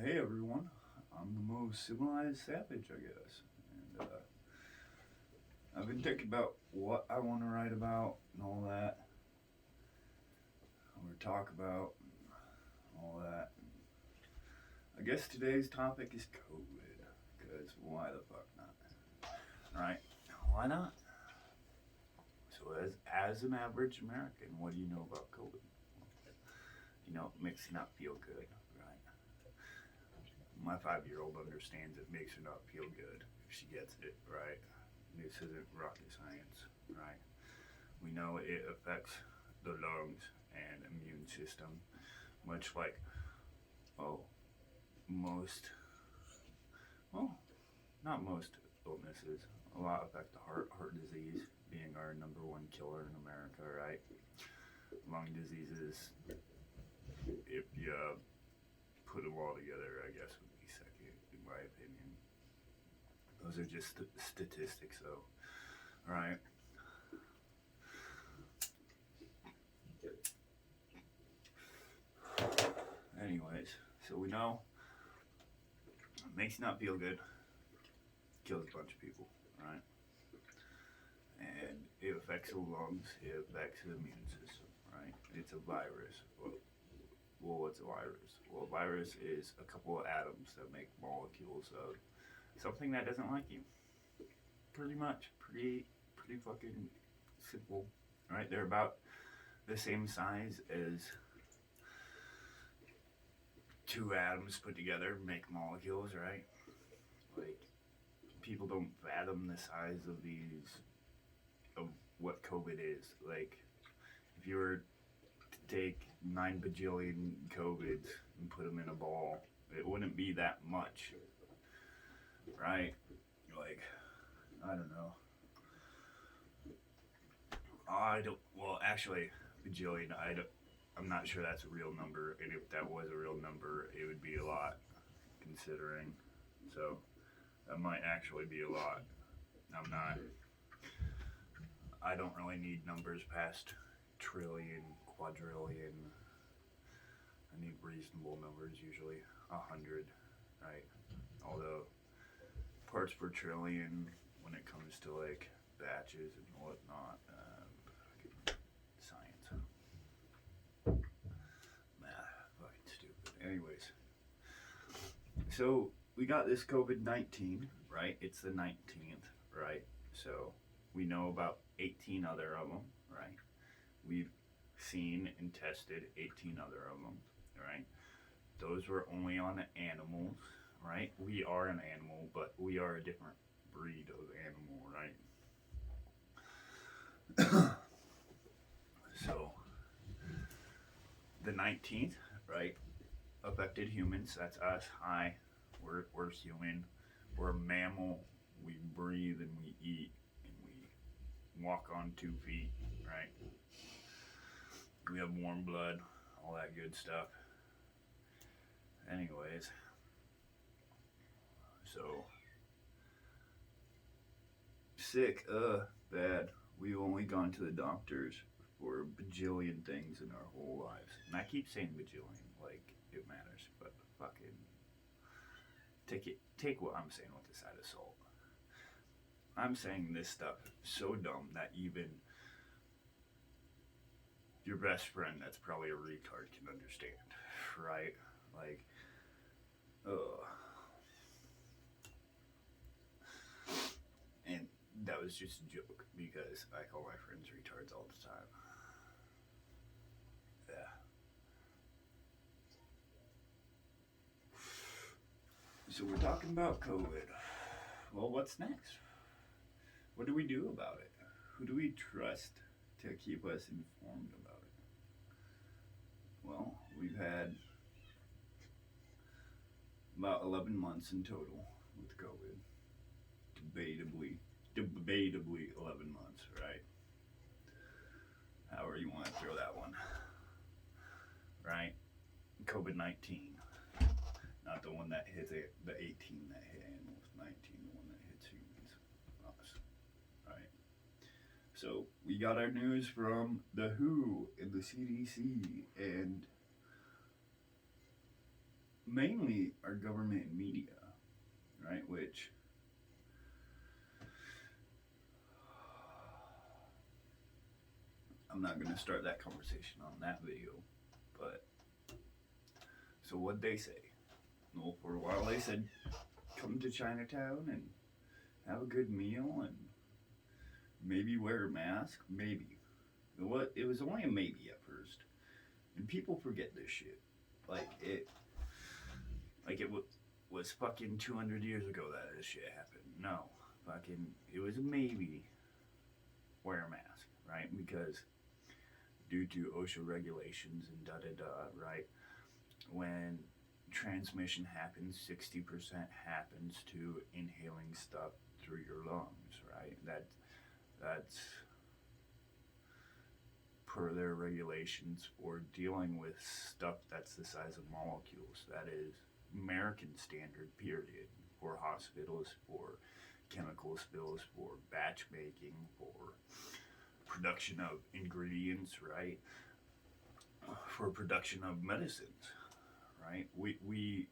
Hey everyone, I'm the most civilized savage, I guess. And I've been thinking about what I want to write about and all that, or talk about, and all that. I guess today's topic is COVID, because why the fuck not? Right? Why not? So, as an average American, what do you know about COVID? It makes you not feel good, right? My 5-year-old understands it makes her not feel good if she gets it, right? This isn't rocket science, right? We know it affects the lungs and immune system, much like, oh, most, well, not most illnesses. A lot affect the heart disease being our number one killer in America, right? Lung diseases, if you put them all together, I guess would be second, in my opinion. Those are just statistics, though, right? Anyways, so we know it makes you not feel good, kills a bunch of people, right? And it affects the lungs, it affects the immune system, right? It's a virus. Well, what's a virus? Well, a virus is a couple of atoms that make molecules of something that doesn't like you. Pretty much, pretty fucking simple, right? They're about the same size as two atoms put together make molecules, right? Like, people don't fathom the size of of what COVID is. Like, if you were to take 9 bajillion COVIDs and put them in a ball, it wouldn't be that much, right? Like, I don't know. I don't. Well, actually, bajillion. I'm not sure that's a real number, and if that was a real number, it would be a lot, considering. So that might actually be a lot. I'm not. I don't really need numbers past trillion, quadrillion. I need reasonable numbers, usually 100, right? Although parts per trillion, when it comes to like batches and whatnot, science, math, fucking stupid. Anyways, so we got this COVID-19, right? It's the 19th, right? So we know about 18 other of them, right? We've seen and tested 18 other of them, right? Those were only on animals, right? We are an animal, but we are a different breed of animal, right? So the 19th, right, affected humans. That's us. Hi, we're human. We're a mammal. We breathe and we eat and we walk on 2 feet, right? We have warm blood, all that good stuff. Anyways, so sick, bad. We've only gone to the doctors for a bajillion things in our whole lives. And I keep saying bajillion like it matters, but fucking take what I'm saying with a side of salt. I'm saying this stuff so dumb that even your best friend that's probably a retard can understand, right? Like, ugh. And that was just a joke because I call my friends retards all the time. Yeah. So we're talking about COVID. Well, what's next? What do we do about it? Who do we trust to keep us informed about it? Well, we've had about 11 months in total with COVID. Debatably 11 months, right? However you want to throw that one, right? COVID-19, not the one that hits it, the 18 that hit animals, 19 the one that hits humans, us, right? So we got our news from the WHO and the CDC, and mainly our government and media, right? Which I'm not going to start that conversation on that video, but so what'd they say? Well, for a while they said, come to Chinatown and have a good meal and maybe wear a mask. Maybe. It was only a maybe at first. And people forget this shit. Like it was fucking 200 years ago that this shit happened. No. Fucking, it was a maybe wear a mask, right? Because due to OSHA regulations and right? When transmission happens, 60% happens to inhaling stuff through your lungs, right? That's per their regulations for dealing with stuff that's the size of molecules. That is American standard, period, for hospitals, for chemical spills, for batch making, for production of ingredients, right? For production of medicines, right? We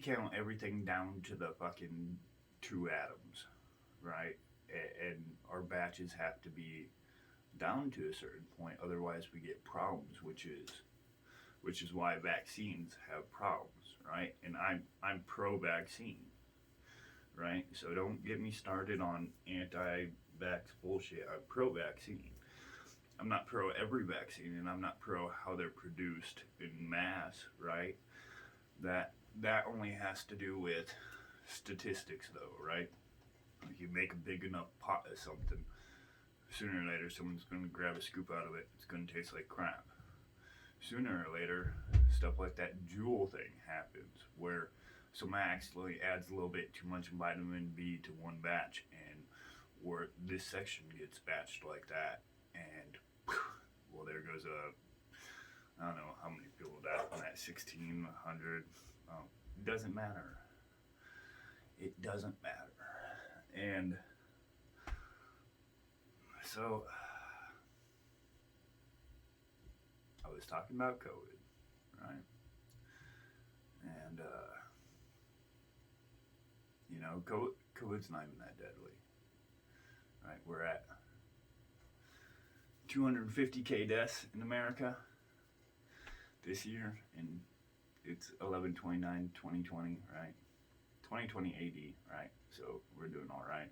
count everything down to the fucking 2 atoms, right? And our batches have to be down to a certain point, otherwise we get problems, which is why vaccines have problems, right? And I'm pro-vaccine, right? So don't get me started on anti-vax bullshit. I'm pro-vaccine. I'm not pro every vaccine, and I'm not pro how they're produced in mass, right? That only has to do with statistics, though, right? If you make a big enough pot of something, sooner or later someone's going to grab a scoop out of it. It's going to taste like crap. Sooner or later, stuff like that Jewel thing happens, where someone accidentally adds a little bit too much vitamin B to one batch, and where this section gets batched like that, and well, there goes I don't know how many people died on that 1,600. It doesn't matter. It doesn't matter. And so I was talking about COVID, right? And COVID's not even that deadly, right? We're at 250K deaths in America this year, and it's 11/29/2020, right? 2020 AD, right? So we're doing all right.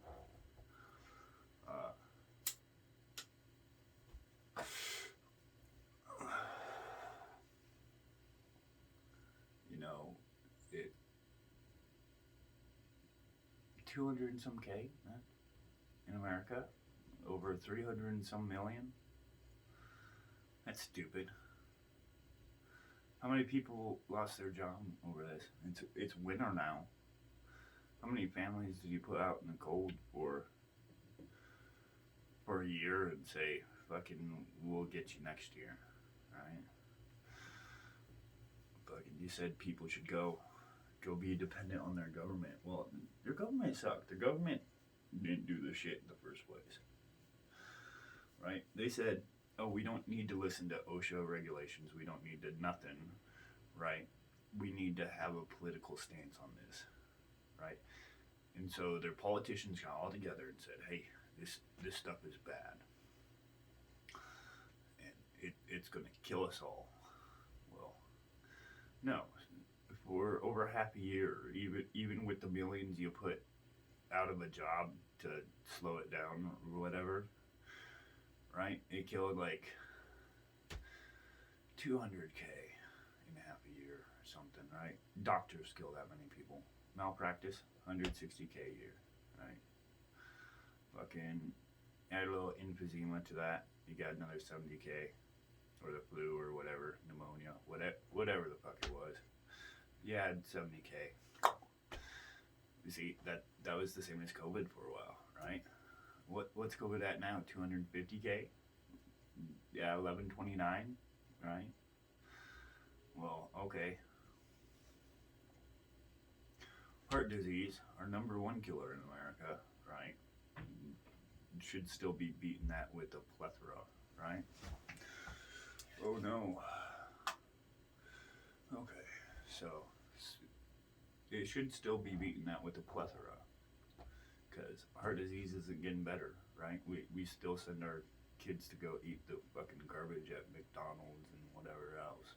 It 200 and some K in America, over 300 and some million. That's stupid. How many people lost their job over this? It's winter now. How many families did you put out in the cold for a year and say, fucking, we'll get you next year, right? Fucking, you said people should go be dependent on their government. Well, their government sucked. Their government didn't do the shit in the first place, right? They said, oh, we don't need to listen to OSHA regulations. We don't need to nothing, right? We need to have a political stance on this, right? And so their politicians got all together and said, hey, this stuff is bad. And it's going to kill us all. Well, no. For over half a year, even with the millions you put out of a job to slow it down or whatever, right? It killed like 200K in half a year or something, right? Doctors kill that many people. Malpractice, 160K a year, right? Fucking add a little emphysema to that, you got another 70K, or the flu or whatever, pneumonia, whatever the fuck it was. You had 70K. You see, that was the same as COVID for a while, right? What's COVID at now? 250K? Yeah, 1129, right? Well, okay. Heart disease, our number one killer in America, right? Should still be beating that with a plethora, right? Oh no. Okay, so it should still be beating that with a plethora, because heart disease isn't getting better, right? We still send our kids to go eat the fucking garbage at McDonald's and whatever else.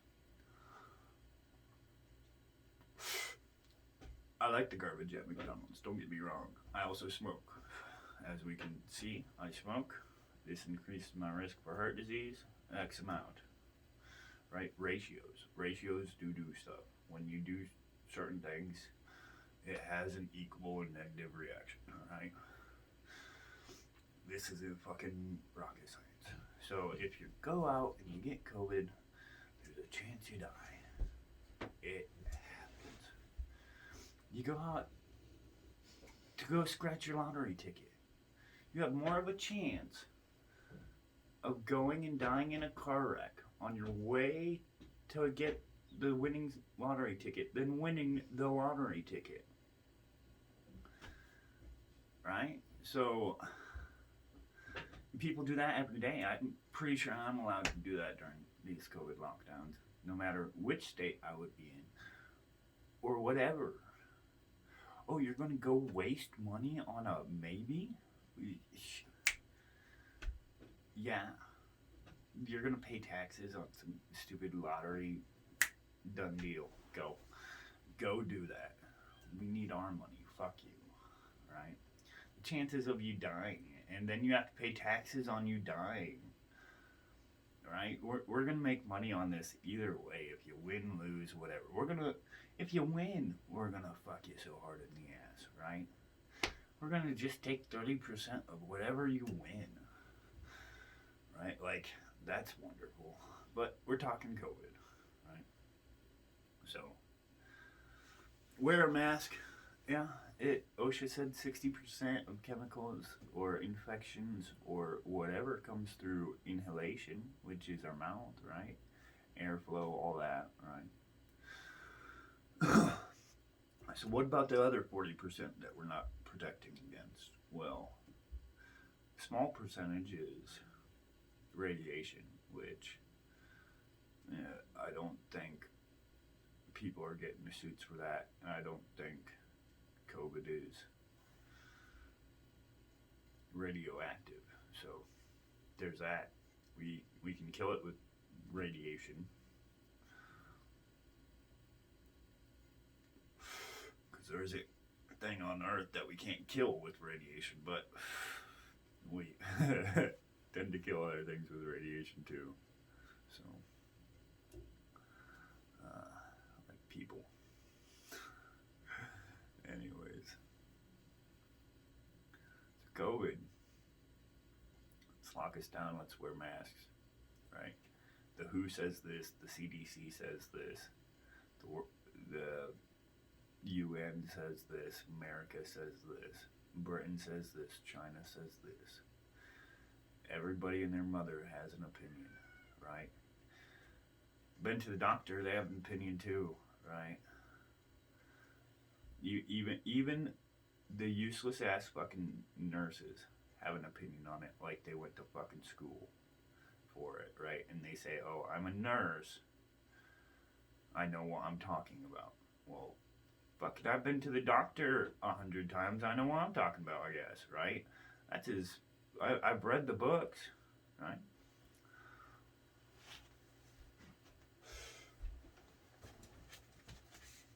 I like the garbage at McDonald's, don't get me wrong. I also smoke. As we can see, I smoke. This increased my risk for heart disease X amount. Right? Ratios do stuff. When you do certain things, it has an equal and negative reaction, alright? This isn't fucking rocket science. So if you go out and you get COVID, there's a chance you die. It happens. You go out to go scratch your lottery ticket. You have more of a chance of going and dying in a car wreck on your way to get the winning lottery ticket than winning the lottery ticket. Right? So, people do that every day. I'm pretty sure I'm allowed to do that during these COVID lockdowns, no matter which state I would be in, or whatever. Oh, you're going to go waste money on a maybe? Yeah. You're going to pay taxes on some stupid lottery. Done deal. Go do that. We need our money. Fuck you. Right? The chances of you dying, and then you have to pay taxes on you dying. Right? We're going to make money on this either way. If you win, lose, whatever. If you win, we're going to fuck you so hard in the ass. Right? We're going to just take 30% of whatever you win. Right? Like, that's wonderful. But we're talking COVID, right? So, wear a mask. Yeah, OSHA said 60% of chemicals or infections or whatever comes through inhalation, which is our mouth, right? Airflow, all that, right? So what about the other 40% that we're not protecting against? Well, small percentage is radiation, which I don't think people are getting the suits for that, and I don't think COVID is radioactive. So there's that. We can kill it with radiation. Because there's a thing on Earth that we can't kill with radiation, but we tend to kill other things with radiation too. So, like people. Anyways, so COVID. Let's lock us down. Let's wear masks, right? The WHO says this. The CDC says this. The UN says this. America says this. Britain says this. China says this. Everybody and their mother has an opinion, right? Been to the doctor, they have an opinion too, right? Even the useless ass fucking nurses have an opinion on it, like they went to fucking school for it, right? And they say, oh, I'm a nurse, I know what I'm talking about. Well, fuck it, I've been to the doctor 100 times, I know what I'm talking about, I guess, right? That's I've read the books, right?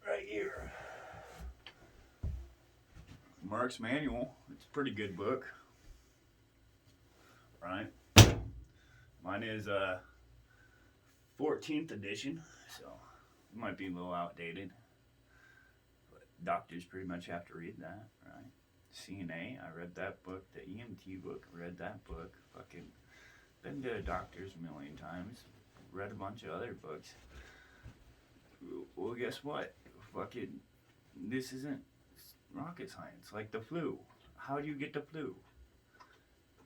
Right here. Mark's Manual. It's a pretty good book. Right? Mine is 14th edition, so it might be a little outdated. But doctors pretty much have to read that, right? CNA, I read that book. The EMT book, I read that book. Fucking been to doctors a million times. Read a bunch of other books. Well, guess what? Fucking, this isn't rocket science. Like the flu. How do you get the flu?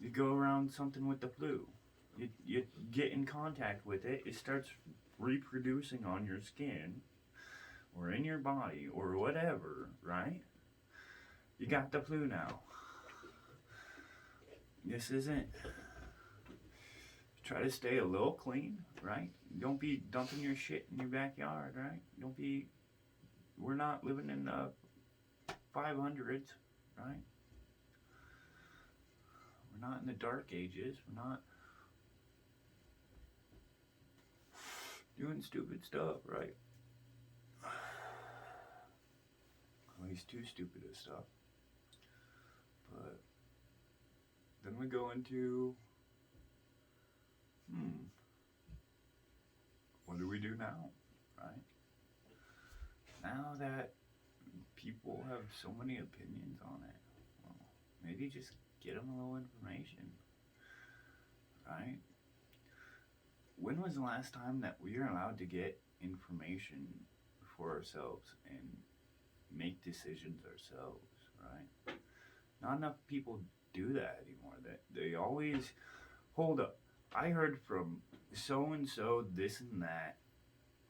You go around something with the flu. You get in contact with it. It starts reproducing on your skin or in your body or whatever, right? You got the flu now. This isn't try to stay a little clean, right? Don't be dumping your shit in your backyard, right? Don't be. We're not living in the 500s, right? We're not in the dark ages. We're not doing stupid stuff, right? At least too stupid of stuff. But then we go into, what do we do now, right? Now that people have so many opinions on it, well, maybe just get them a little information, right? When was the last time that we were allowed to get information for ourselves and make decisions ourselves, right? Not enough people do that anymore. That they always hold up. I heard from so and so this and that.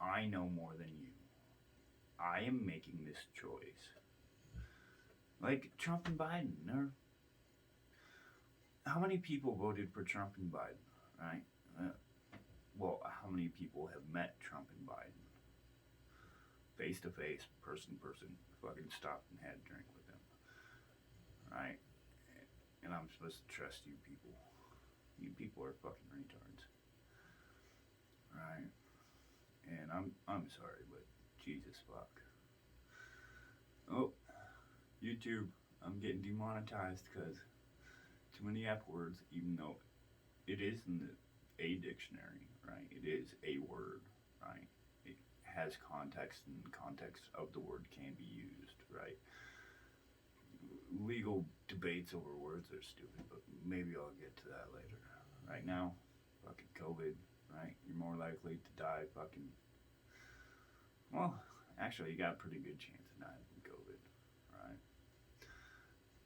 I know more than you. I am making this choice. Like Trump and Biden. How many people voted for Trump and Biden, right? Well, how many people have met Trump and Biden? Face to face, person to person, fucking stopped and had a drink with them, right? And I'm supposed to trust you people. You people are fucking retards, right? And I'm sorry, but Jesus fuck. Oh, YouTube, I'm getting demonetized because too many F words, even though it is in the a dictionary, right? It is a word, right? It has context, and the context of the word can be used, right? Legal debates over words are stupid, but maybe I'll get to that later. Right now, fucking COVID, right? You're more likely to die fucking. Well, actually, you got a pretty good chance of dying from COVID, right?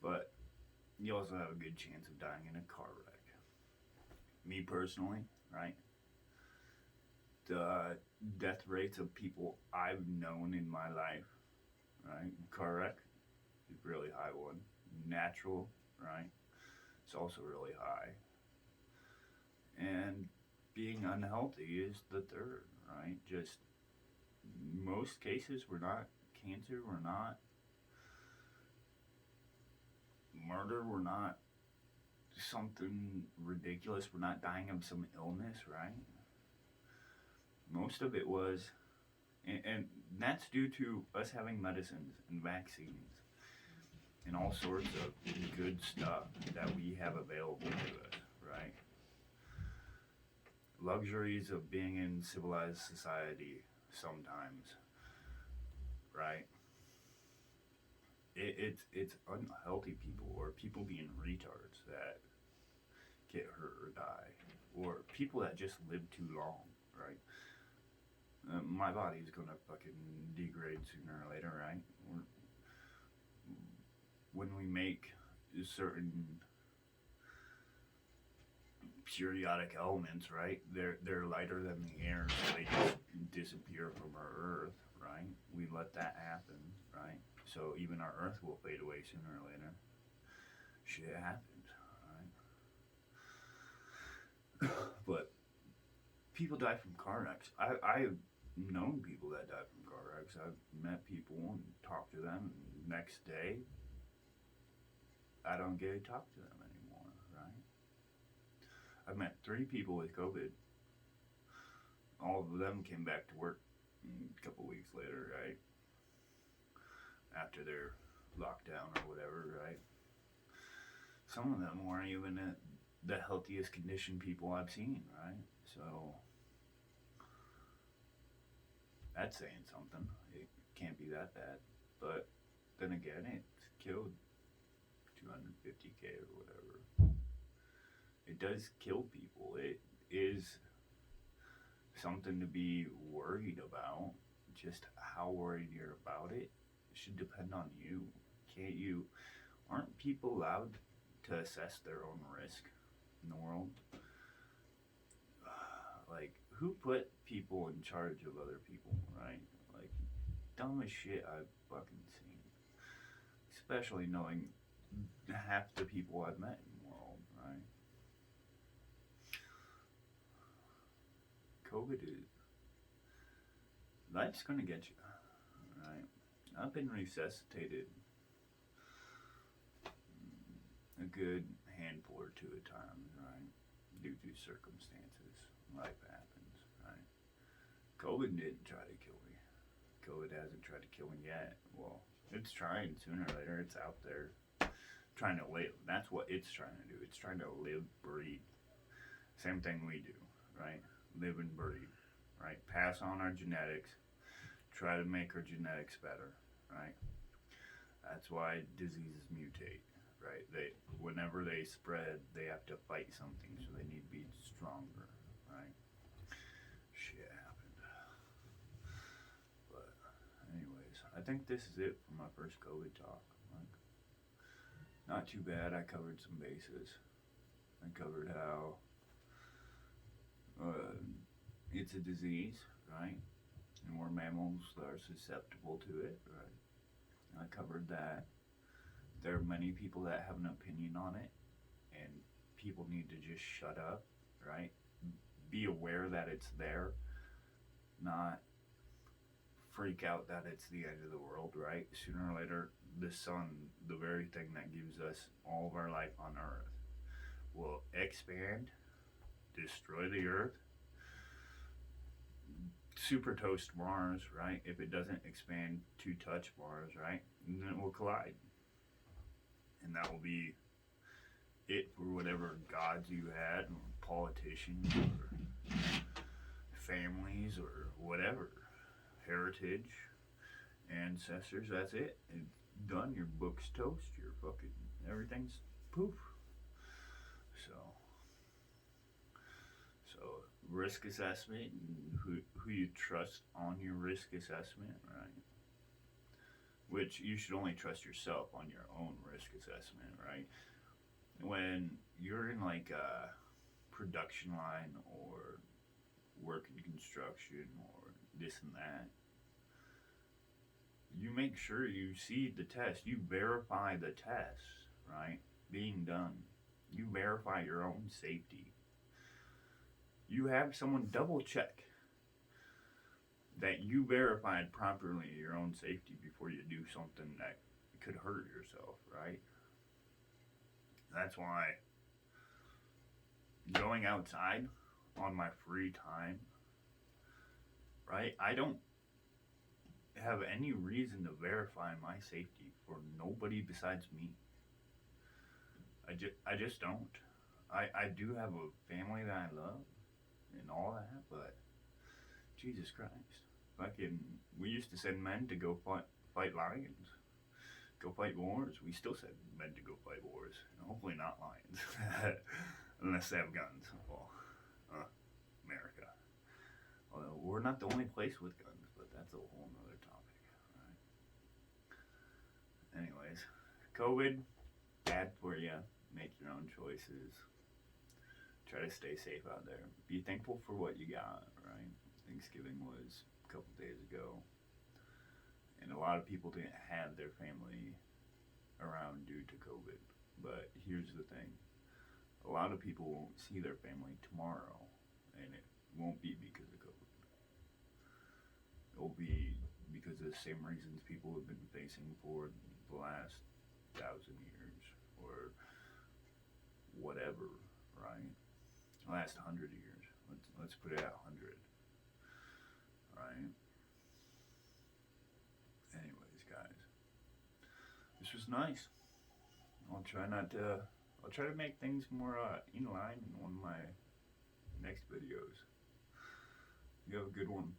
But you also have a good chance of dying in a car wreck. Me personally, right? The death rates of people I've known in my life, right? Car wreck is a really high one. Natural, right? It's also really high. And being unhealthy is the third, right? Just most cases, we're not cancer, we're not murder, we're not something ridiculous, we're not dying of some illness, right? Most of it was, and that's due to us having medicines and vaccines and all sorts of good stuff that we have available to us, right? Luxuries of being in civilized society sometimes, right? It's unhealthy people or people being retards that get hurt or die, or people that just live too long, right? My body's gonna fucking degrade sooner or later, right? When we make certain periodic elements, right? They're lighter than the air, so they just disappear from our Earth, right? We let that happen, right? So even our Earth will fade away sooner or later. Shit happens, right? But people die from car wrecks. I've known people that died from car wrecks. I've met people and talked to them, and the next day, I don't get to talk to them anymore, right? I've met 3 people with COVID. All of them came back to work a couple weeks later, right? After their lockdown or whatever, right? Some of them weren't even in the healthiest condition people I've seen, right? So that's saying something. It can't be that bad. But then again, it's killed 250K or whatever. It does kill people. It is something to be worried about. Just how worried you're about it should depend on you. Can't you? Aren't people allowed to assess their own risk in the world? Like, who put people in charge of other people, right? Like, dumbest shit I've fucking seen. Especially knowing half the people I've met in the world, right? COVID is, life's gonna get you, right? I've been resuscitated a good handful or two of times, right? Due to circumstances, life happens, right? COVID didn't try to kill me. COVID hasn't tried to kill me yet. Well, it's trying sooner or later. It's out there trying to live. That's what it's trying to do. It's trying to live, breathe. Same thing we do, right? Live and breathe, right? Pass on our genetics. Try to make our genetics better, right? That's why diseases mutate, right? Whenever they spread, they have to fight something, so they need to be stronger, right? Shit happened. But anyways, I think this is it for my first COVID talk. Like, not too bad. I covered some bases. I covered how it's a disease, right? And we're mammals that are susceptible to it, right? I covered that there are many people that have an opinion on it, and people need to just shut up, right? Be aware that it's there, not freak out that it's the end of the world, right? Sooner or later, the sun, the very thing that gives us all of our life on Earth, will expand, destroy the Earth, super toast Mars, right? If it doesn't expand to touch Mars, right? And then it will collide. And that will be it for whatever gods you had, or politicians, or families, or whatever. Heritage, ancestors, that's it. It's done. Your book's toast. Your fucking everything's poof. So risk assessment, and who you trust on your risk assessment, right? Which you should only trust yourself on your own risk assessment, right? When you're in like a production line or work in construction or this and that, you make sure you see the test. You verify the test, right? Being done. You verify your own safety. You have someone double check that you verified properly your own safety before you do something that could hurt yourself, right? That's why going outside on my free time, right? I don't have any reason to verify my safety for nobody besides me. I just don't. I do have a family that I love and all that, but Jesus Christ. We used to send men to go fight lions, go fight wars. We still send men to go fight wars. Hopefully not lions, unless they have guns. Well, America. Well, we're not the only place with guns, but that's a whole nother topic, right? Anyways, COVID, bad for you. Make your own choices. Try to stay safe out there. Be thankful for what you got, right? Thanksgiving was a couple days ago, and a lot of people didn't have their family around due to COVID. But here's the thing. A lot of people won't see their family tomorrow, and it won't be because of COVID. It'll be because of the same reasons people have been facing for the last 1,000 years, or whatever, right? Last 100 years. Let's put it at 100, right? Anyways, guys, this was nice. I'll try to make things more in line in one of my next videos. You have a good one.